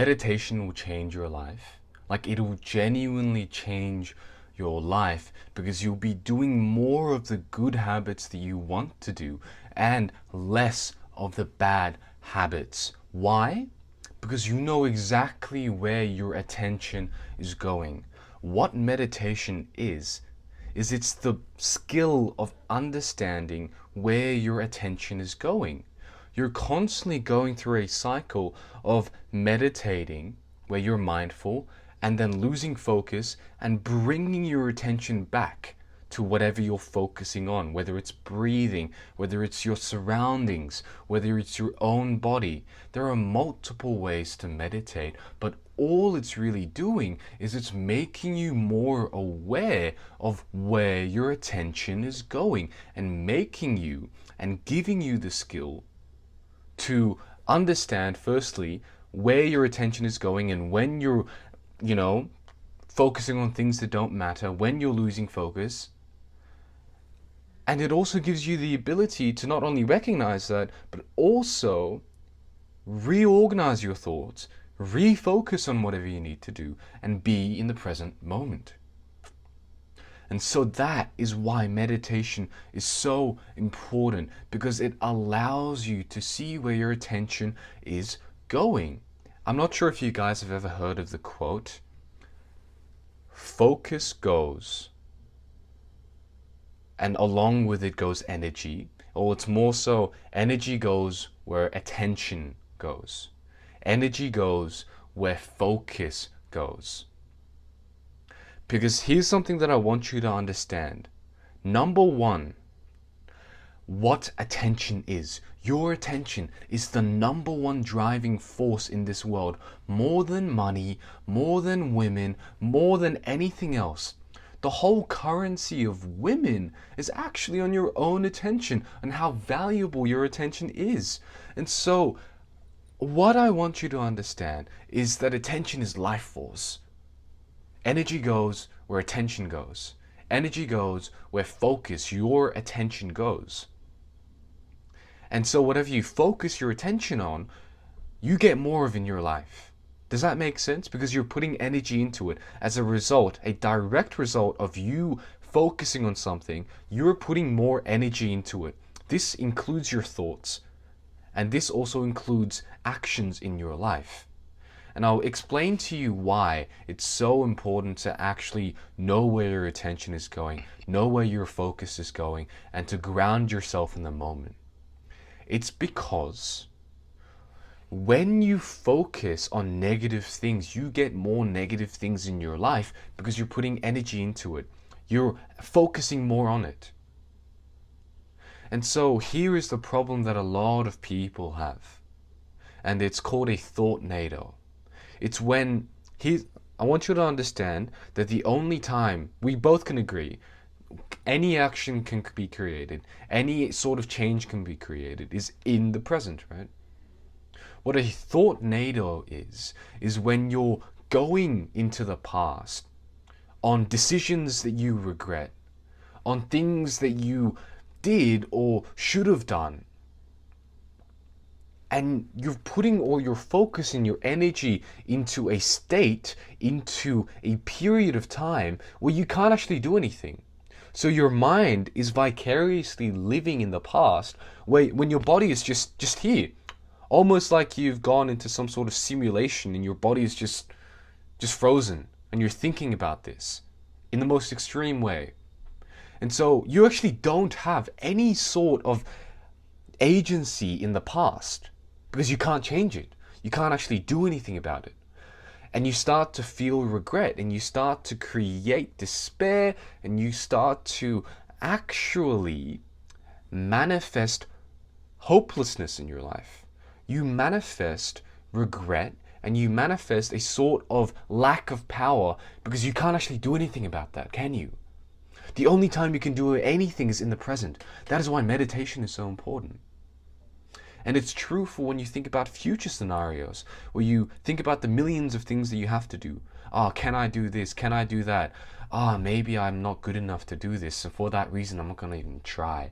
meditation will change your life. Like, it will genuinely change your life because you'll be doing more of the good habits that you want to do and less of the bad habits. Why? Because you know exactly where your attention is going. What meditation is it's the skill of understanding where your attention is going. You're constantly going through a cycle of meditating where you're mindful and then losing focus and bringing your attention back to whatever you're focusing on, whether it's breathing, whether it's your surroundings, whether it's your own body. There are multiple ways to meditate, but all it's really doing is it's making you more aware of where your attention is going and making you and giving you the skill to understand, firstly, where your attention is going and when you're, focusing on things that don't matter, when you're losing focus. And it also gives you the ability to not only recognize that, but also reorganize your thoughts, refocus on whatever you need to do, and be in the present moment. And so that is why meditation is so important, because it allows you to see where your attention is going. I'm not sure if you guys have ever heard of the quote, focus goes, and along with it goes energy, or it's more so energy goes where attention goes. Energy goes where focus goes. Because here's something that I want you to understand. Number one, what attention is. Your attention is the number one driving force in this world. More than money, more than women, more than anything else. The whole currency of women is actually on your own attention and how valuable your attention is. And so, what I want you to understand is that attention is life force. Energy goes where attention goes. Energy goes where focus, your attention goes. And so whatever you focus your attention on, you get more of in your life. Does that make sense? Because you're putting energy into it. As a result, a direct result of you focusing on something, you're putting more energy into it. This includes your thoughts. And this also includes actions in your life. And I'll explain to you why it's so important to actually know where your attention is going, know where your focus is going, and to ground yourself in the moment. It's because when you focus on negative things, you get more negative things in your life because you're putting energy into it. You're focusing more on it. And so here is the problem that a lot of people have. And it's called a thought-nado. It's when I want you to understand that the only time we both can agree, any action can be created, any sort of change can be created, is in the present, right? What a thought-nado is when you're going into the past on decisions that you regret, on things that you did or should have done. And you're putting all your focus and your energy into a state, into a period of time where you can't actually do anything. So your mind is vicariously living in the past when your body is just here. Almost like you've gone into some sort of simulation and your body is just frozen and you're thinking about this in the most extreme way. And so you actually don't have any sort of agency in the past because you can't change it. You can't actually do anything about it. And you start to feel regret and you start to create despair and you start to actually manifest hopelessness in your life. You manifest regret and you manifest a sort of lack of power because you can't actually do anything about that, can you? The only time you can do anything is in the present. That is why meditation is so important. And it's true for when you think about future scenarios, where you think about the millions of things that you have to do. Oh, can I do this? Can I do that? Ah, maybe I'm not good enough to do this. So for that reason, I'm not going to even try.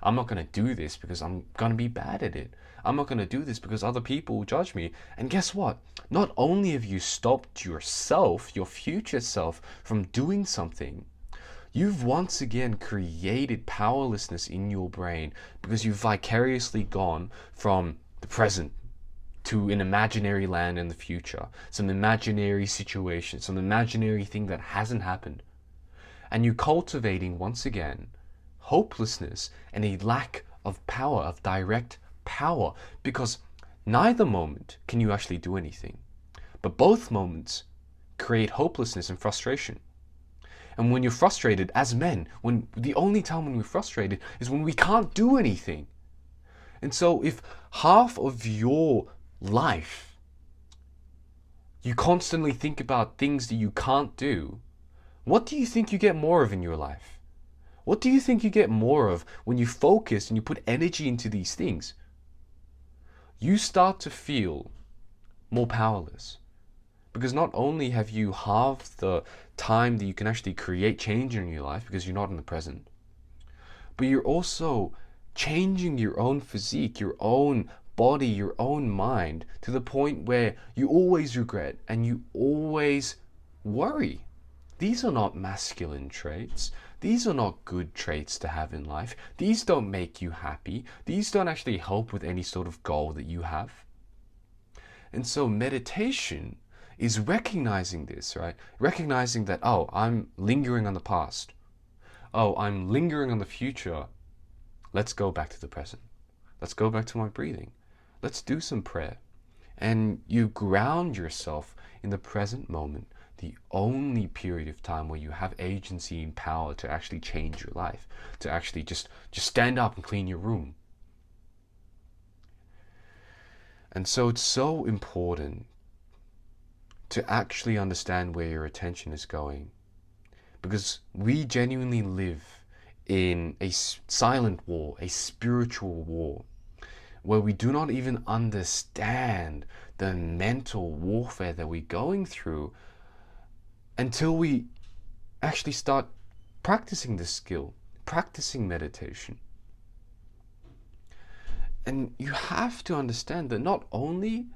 I'm not going to do this because I'm going to be bad at it. I'm not going to do this because other people will judge me. And guess what? Not only have you stopped yourself, your future self, from doing something, you've once again created powerlessness in your brain because you've vicariously gone from the present to an imaginary land in the future, some imaginary situation, some imaginary thing that hasn't happened. And you're cultivating once again hopelessness and a lack of power, of direct power, because neither moment can you actually do anything. But both moments create hopelessness and frustration. And when you're frustrated, as men, when the only time when we're frustrated is when we can't do anything. And so if half of your life you constantly think about things that you can't do, what do you think you get more of in your life? What do you think you get more of when you focus and you put energy into these things? You start to feel more powerless. Because not only have you halved the time that you can actually create change in your life because you're not in the present, but you're also changing your own physique, your own body, your own mind to the point where you always regret and you always worry. These are not masculine traits. These are not good traits to have in life. These don't make you happy. These don't actually help with any sort of goal that you have. And so meditation is recognizing this, right? Recognizing that, oh, I'm lingering on the past. Oh, I'm lingering on the future. Let's go back to the present. Let's go back to my breathing. Let's do some prayer. And you ground yourself in the present moment, the only period of time where you have agency and power to actually change your life, to actually just stand up and clean your room. And so it's so important to actually understand where your attention is going, because we genuinely live in a silent war, a spiritual war, where we do not even understand the mental warfare that we're going through until we actually start practicing this skill, practicing meditation. And you have to understand that not only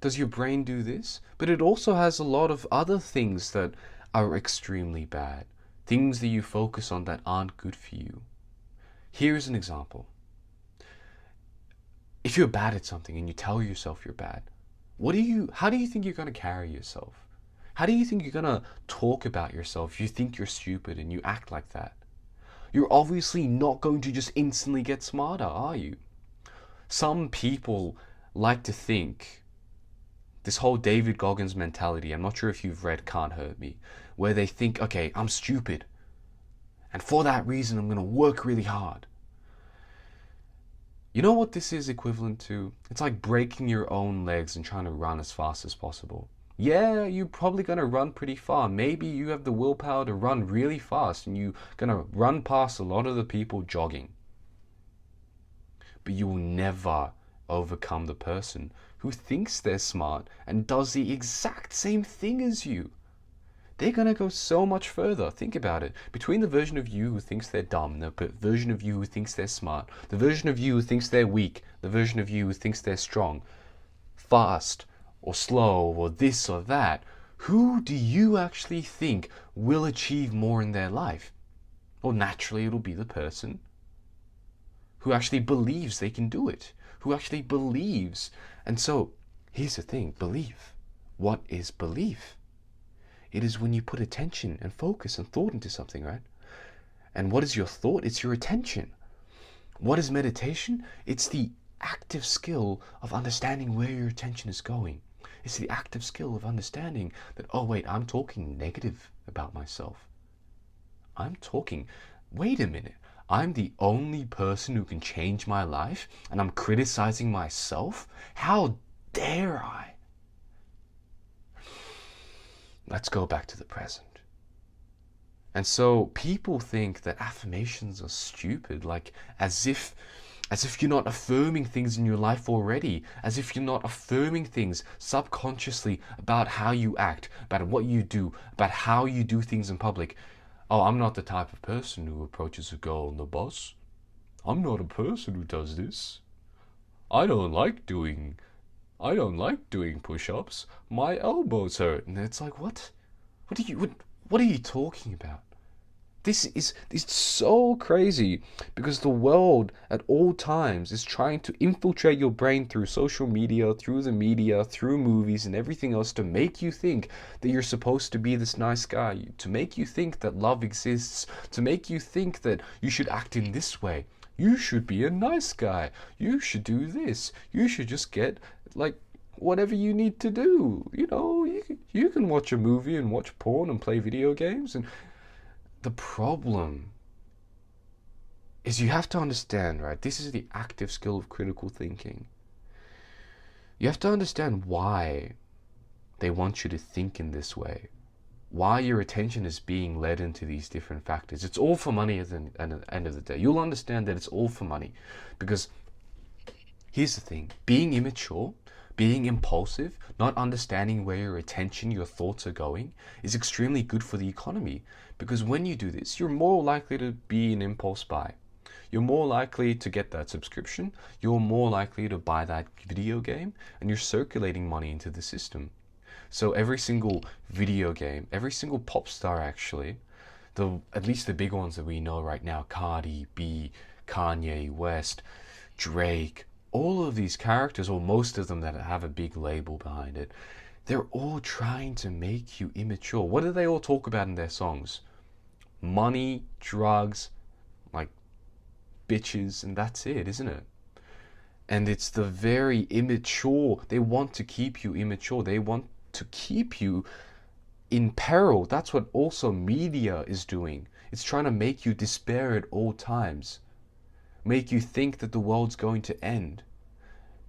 does your brain do this, but it also has a lot of other things that are extremely bad, things that you focus on that aren't good for you. Here's an example. If you're bad at something and you tell yourself you're bad, how do you think you're going to carry yourself? How do you think you're going to talk about yourself if you think you're stupid and you act like that? You're obviously not going to just instantly get smarter, are you? Some people like to think this whole David Goggins mentality, I'm not sure if you've read Can't Hurt Me, where they think, okay, I'm stupid, and for that reason I'm going to work really hard. You know what this is equivalent to? It's like breaking your own legs and trying to run as fast as possible. Yeah, you're probably going to run pretty far. Maybe you have the willpower to run really fast and you're going to run past a lot of the people jogging. But you will never overcome the person who thinks they're smart and does the exact same thing as you. They're going to go so much further. Think about it. Between the version of you who thinks they're dumb, the version of you who thinks they're smart, the version of you who thinks they're weak, the version of you who thinks they're strong, fast or slow or this or that, who do you actually think will achieve more in their life? Well, naturally it'll be the person who actually believes they can do it, who actually believes. And so here's the thing, belief. What is belief? It is when you put attention and focus and thought into something, right? And what is your thought? It's your attention. What is meditation? It's the active skill of understanding where your attention is going. It's the active skill of understanding that, oh wait, I'm talking negative about myself. Wait a minute, I'm the only person who can change my life and I'm criticizing myself? How dare I? Let's go back to the present. And so people think that affirmations are stupid, like as if As if you're not affirming things in your life already. As if you're not affirming things subconsciously about how you act, about what you do, about how you do things in public. Oh, I'm not the type of person who approaches a girl on the bus. I'm not a person who does this. I don't like doing push-ups. My elbows hurt. And it's like, what? What are you talking about? This is so crazy because the world at all times is trying to infiltrate your brain through social media, through the media, through movies and everything else to make you think that you're supposed to be this nice guy, to make you think that love exists, to make you think that you should act in this way. You should be a nice guy. You should do this. You should just get like whatever you need to do. You can watch a movie and watch porn and play video games. And the problem is you have to understand, right? This is the active skill of critical thinking. You have to understand why they want you to think in this way, why your attention is being led into these different factors. It's all for money at the end of the day. You'll understand that it's all for money because here's the thing, being immature, being impulsive, not understanding where your attention, your thoughts are going is extremely good for the economy because when you do this, you're more likely to be an impulse buy. You're more likely to get that subscription, you're more likely to buy that video game, and you're circulating money into the system. So every single video game, every single pop star actually, at least the big ones that we know right now, Cardi B, Kanye West, Drake, all of these characters, or most of them that have a big label behind it, they're all trying to make you immature. What do they all talk about in their songs? Money, drugs, like bitches, and that's it, isn't it? And it's the very immature. They want to keep you immature. They want to keep you in peril. That's what also media is doing. It's trying to make you despair at all times. Make you think that the world's going to end.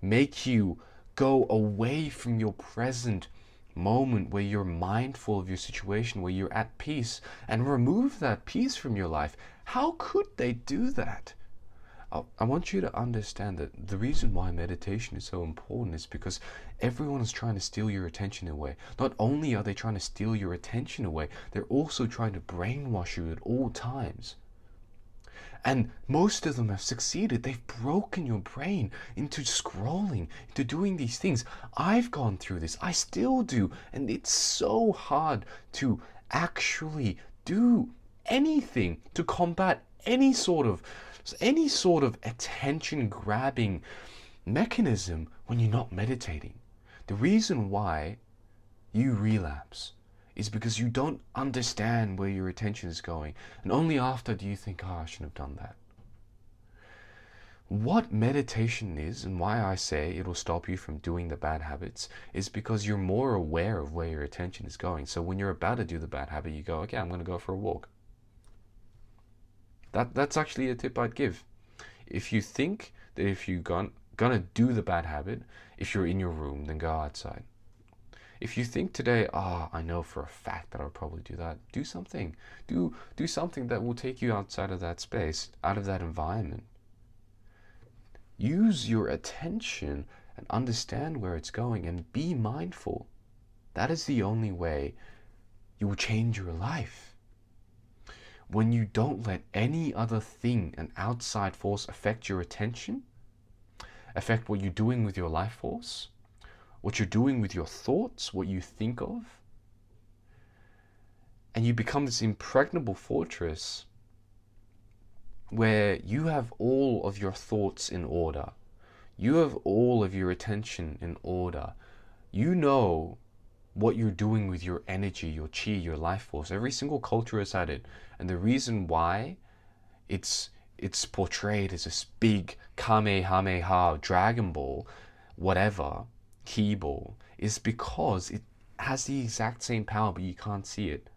Make you go away from your present moment where you're mindful of your situation, where you're at peace, and remove that peace from your life. How could they do that? I want you to understand that the reason why meditation is so important is because everyone is trying to steal your attention away. Not only are they trying to steal your attention away, they're also trying to brainwash you at all times. And most of them have succeeded. They've broken your brain into scrolling, into doing these things. I've gone through this. I still do. And it's so hard to actually do anything to combat any sort of attention grabbing mechanism when you're not meditating. The reason why you relapse is because you don't understand where your attention is going, and only after do you think, I shouldn't have done that. What meditation is, and why I say it'll stop you from doing the bad habits, is because you're more aware of where your attention is going. So when you're about to do the bad habit, you go, okay, I'm going to go for a walk. That's actually a tip I'd give. If you think that if you're gonna do the bad habit, if you're in your room, then go outside. If you think today, I know for a fact that I'll probably do that, do something. Do something that will take you outside of that space, out of that environment. Use your attention and understand where it's going and be mindful. That is the only way you will change your life. When you don't let any other thing, an outside force, affect your attention, affect what you're doing with your life force, what you're doing with your thoughts, what you think of, and you become this impregnable fortress where you have all of your thoughts in order. You have all of your attention in order. You know what you're doing with your energy, your chi, your life force. Every single culture has had it. And the reason why it's portrayed as this big Kamehameha, Dragon Ball, whatever, Ki Ball, is because it has the exact same power, but you can't see it.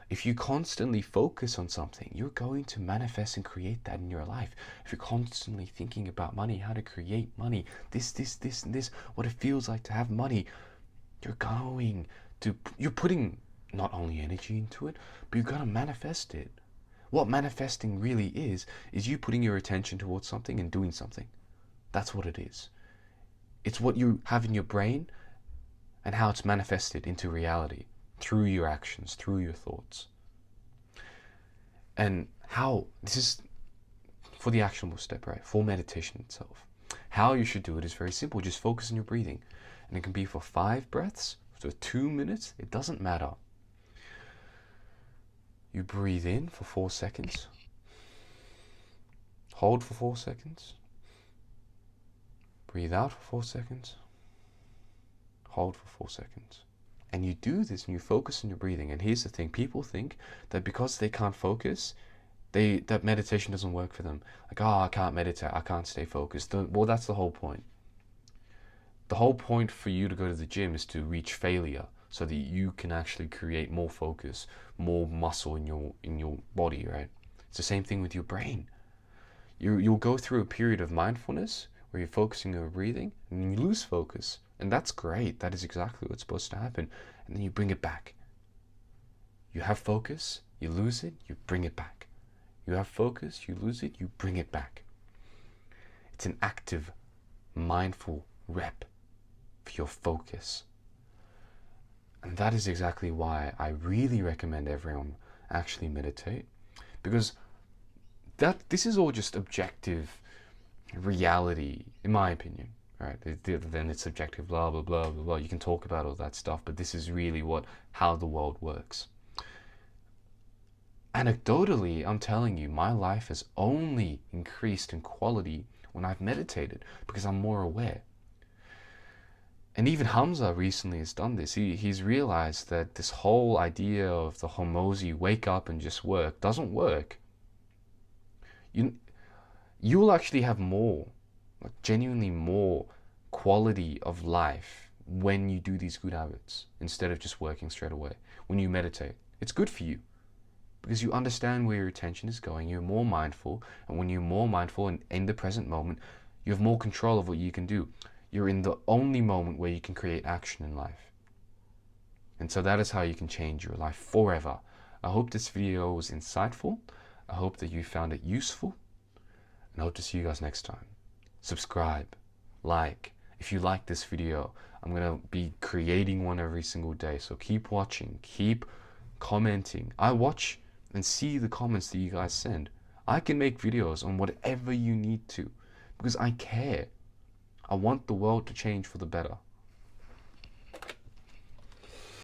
If you constantly focus on something, you're going to manifest and create that in your life. If you're constantly thinking about money, how to create money, this, and this, what it feels like to have money, you're putting not only energy into it, but you're going to manifest it. What manifesting really is you putting your attention towards something and doing something. That's what it is. It's what you have in your brain and how it's manifested into reality through your actions, through your thoughts. And how, this is for the actionable step, right? For meditation itself. How you should do it is very simple. Just focus on your breathing. And it can be for 5 breaths, for 2 minutes, it doesn't matter. You breathe in for 4 seconds. Hold for 4 seconds. Breathe out for 4 seconds. Hold for 4 seconds. And you do this and you focus on your breathing. And here's the thing, people think that because they can't focus, that meditation doesn't work for them. Like, oh, I can't meditate, I can't stay focused. Well, that's the whole point. The whole point for you to go to the gym is to reach failure so that you can actually create more focus, more muscle in your body, right? It's the same thing with your brain. You'll go through a period of mindfulness where you're focusing on your breathing and you lose focus. And that's great. That is exactly what's supposed to happen. And then you bring it back. You have focus, you lose it, you bring it back. You have focus, you lose it, you bring it back. It's an active, mindful rep for your focus. And that is exactly why I really recommend everyone actually meditate. Because this is all just objective reality, in my opinion. Right? Then it's subjective, blah, blah, blah, blah, blah. You can talk about all that stuff, but this is really how the world works. Anecdotally, I'm telling you, my life has only increased in quality when I've meditated because I'm more aware. And even Hamza recently has done this. He's realized that this whole idea of the hormozy, wake up and just work, doesn't work. You'll actually have more, like genuinely more quality of life when you do these good habits instead of just working straight away. When you meditate, it's good for you because you understand where your attention is going. You're more mindful, and when you're more mindful and in the present moment, you have more control of what you can do. You're in the only moment where you can create action in life. And so that is how you can change your life forever. I hope this video was insightful. I hope that you found it useful. And I hope to see you guys next time. Subscribe, like. If you like this video, I'm going to be creating one every single day. So keep watching, keep commenting. I watch and see the comments that you guys send. I can make videos on whatever you need to because I care. I want the world to change for the better.